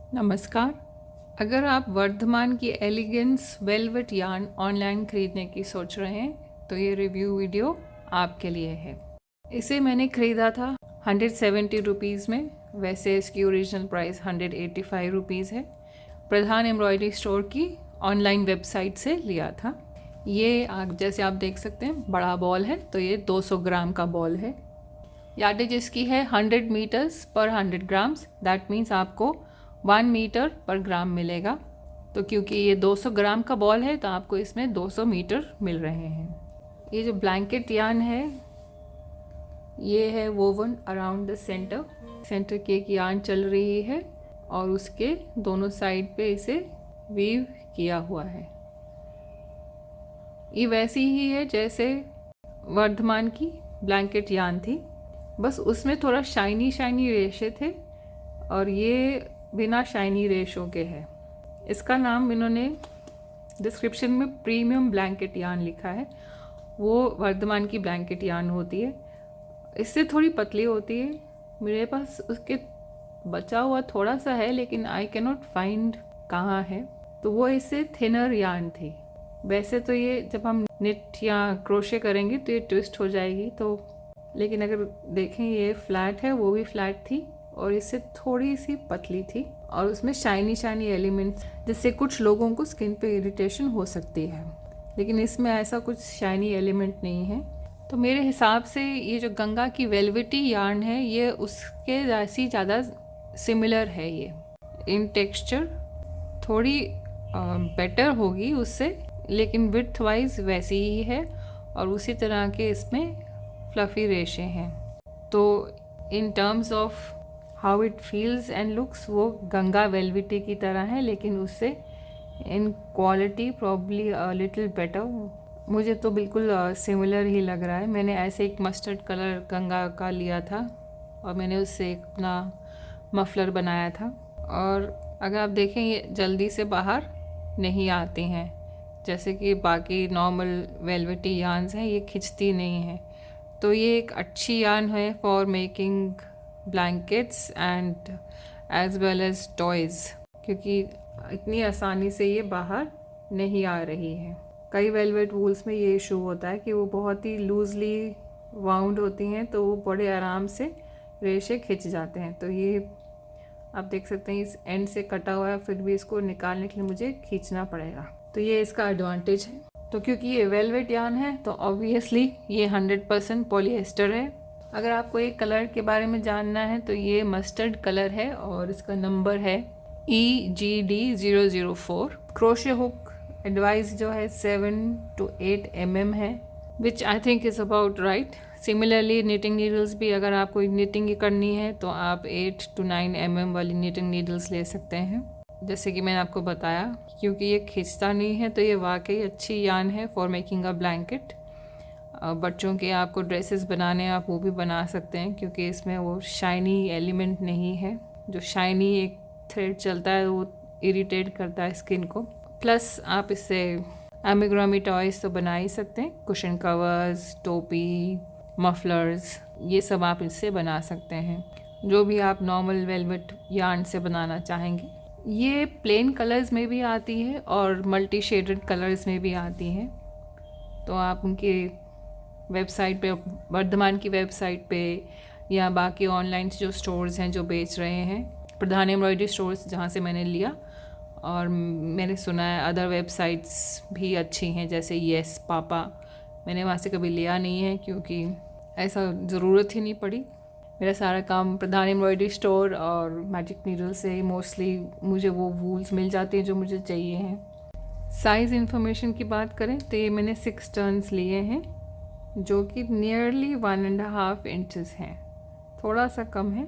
नमस्कार। अगर आप वर्धमान की एलिगेंस वेलवेट यार्न ऑनलाइन खरीदने की सोच रहे हैं तो ये रिव्यू वीडियो आपके लिए है। इसे मैंने ख़रीदा था 170 रुपीज़ में। वैसे इसकी ओरिजिनल प्राइस 185 रुपीज़ है। प्रधान एम्ब्रॉयडरी स्टोर की ऑनलाइन वेबसाइट से लिया था। ये जैसे आप देख सकते हैं बड़ा बॉल है, तो ये 200 ग्राम का बॉल है। यार्डेज इसकी है 100 मीटर्स पर 100 ग्राम्स। दैट मीन्स आपको 1 मीटर पर ग्राम मिलेगा। तो क्योंकि ये 200 ग्राम का बॉल है तो आपको इसमें 200 मीटर मिल रहे हैं। ये जो ब्लैंकेट यार्न है ये है वोवन अराउंड द सेंटर की एक यार्न चल रही है और उसके दोनों साइड पे इसे वीव किया हुआ है। ये वैसी ही है जैसे वर्धमान की ब्लैंकेट यार्न थी, बस उसमें थोड़ा शाइनी रेशे थे और ये बिना शाइनी रेशों के है। इसका नाम इन्होंने डिस्क्रिप्शन में प्रीमियम ब्लैंकेट यार्न लिखा है। वो वर्धमान की ब्लैंकेट यार्न होती है, इससे थोड़ी पतली होती है। मेरे पास उसके बचा हुआ थोड़ा सा है लेकिन आई कैन नॉट फाइंड कहाँ है, तो वो इससे थिनर यार्न थी। वैसे तो ये जब हम निट या क्रोशे करेंगे तो ये ट्विस्ट हो जाएगी, तो लेकिन अगर देखें ये फ्लैट है, वो भी फ्लैट थी और इससे थोड़ी सी पतली थी और उसमें शाइनी एलिमेंट्स, जिससे कुछ लोगों को स्किन पे इरिटेशन हो सकती है, लेकिन इसमें ऐसा कुछ शाइनी एलिमेंट नहीं है। तो मेरे हिसाब से ये जो गंगा की वेलवेटी यार्न है ये उसके जैसी ज़्यादा सिमिलर है। ये इन टेक्सचर थोड़ी बेटर होगी उससे, लेकिन विड्थ वाइज वैसी ही है और उसी तरह के इसमें फ्लफ़ी रेशे हैं। तो in terms of how it feels and looks वो गंगा वेलवेटी की तरह है, लेकिन उससे in quality probably little better. मुझे तो बिल्कुल सिमिलर ही लग रहा है। मैंने ऐसे एक मस्टर्ड कलर गंगा का लिया था और मैंने उससे एक अपना मफलर बनाया था। और अगर आप देखें ये जल्दी से बाहर नहीं आती हैं, जैसे कि बाकी नॉर्मल वेलवेटी यार्न्स हैं, ये खिंचती नहीं है। तो ये एक अच्छी यार्न है for making blankets and as well as toys, क्योंकि इतनी आसानी से ये बाहर नहीं आ रही है। कई वेलवेट वूल्स में ये इशू होता है कि वो बहुत ही लूजली वाउंड होती हैं, तो वो बड़े आराम से रेशे खिंच जाते हैं। तो ये आप देख सकते हैं इस एंड से कटा हुआ है, फिर भी इसको निकालने के लिए मुझे खींचना पड़ेगा। तो ये इसका एडवांटेज है। तो क्योंकि ये वेलवेट यार्न है तो ऑब्वियसली ये 100% पॉलीएस्टर है। अगर आपको एक कलर के बारे में जानना है तो ये मस्टर्ड कलर है और इसका नंबर है EGD004। क्रोशे हुक एडवाइस जो है 7 to 8 mm है, which I think is about right. Similarly knitting needles भी अगर आपको निटिंग करनी है तो आप 8 to 9 mm वाली निटिंग नीडल्स ले सकते हैं। जैसे कि मैंने आपको बताया, क्योंकि ये खींचता नहीं है तो ये वाकई अच्छी यार्न है फॉर मेकिंग अ ब्लैंकेट। बच्चों के आपको ड्रेसेस बनाने आप वो भी बना सकते हैं, क्योंकि इसमें वो शाइनी एलिमेंट नहीं है। जो शाइनी एक थ्रेड चलता है वो इरिटेट करता है स्किन को। प्लस आप इससे एमिग्रामी टॉयज़ तो बना ही सकते हैं, कुशन कवर्स, टोपी, मफलर्स, ये सब आप इससे बना सकते हैं, जो भी आप नॉर्मल वेलवेट यार्न से बनाना चाहेंगे। ये प्लेन कलर्स में भी आती है और मल्टी शेडेड कलर्स में भी आती हैं। तो आप उनकी वेबसाइट पे, वर्धमान की वेबसाइट पे या बाकी ऑनलाइन जो स्टोर्स हैं जो बेच रहे हैं, प्रधान एम्ब्रॉयडरी स्टोर्स जहाँ से मैंने लिया, और मैंने सुना है अदर वेबसाइट्स भी अच्छी हैं जैसे येस पापा। मैंने वहाँ से कभी लिया नहीं है क्योंकि ऐसा ज़रूरत ही नहीं पड़ी। मेरा सारा काम प्रधान एम्ब्रॉयडरी स्टोर और मैजिक नीडल से ही मोस्टली मुझे वो वूल्स मिल जाती हैं जो मुझे चाहिए हैं। साइज़ इन्फॉर्मेशन की बात करें तो ये मैंने 6 टर्न्स लिए हैं, जो कि नियरली 1.5 इंचेस हैं, थोड़ा सा कम है।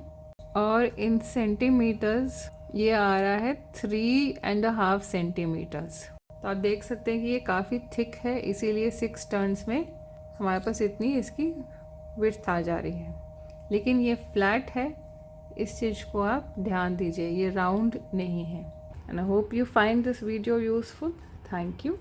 और इन सेंटीमीटर्स ये आ रहा है 3.5 सेंटीमीटर्स। तो आप देख सकते हैं कि ये काफ़ी थिक है, इसीलिए 6 टर्न्स में हमारे पास इतनी इसकी विड्थ आ जा रही है। लेकिन ये फ्लैट है, इस चीज़ को आप ध्यान दीजिए, ये राउंड नहीं है। And I hope you find this video useful. Thank you.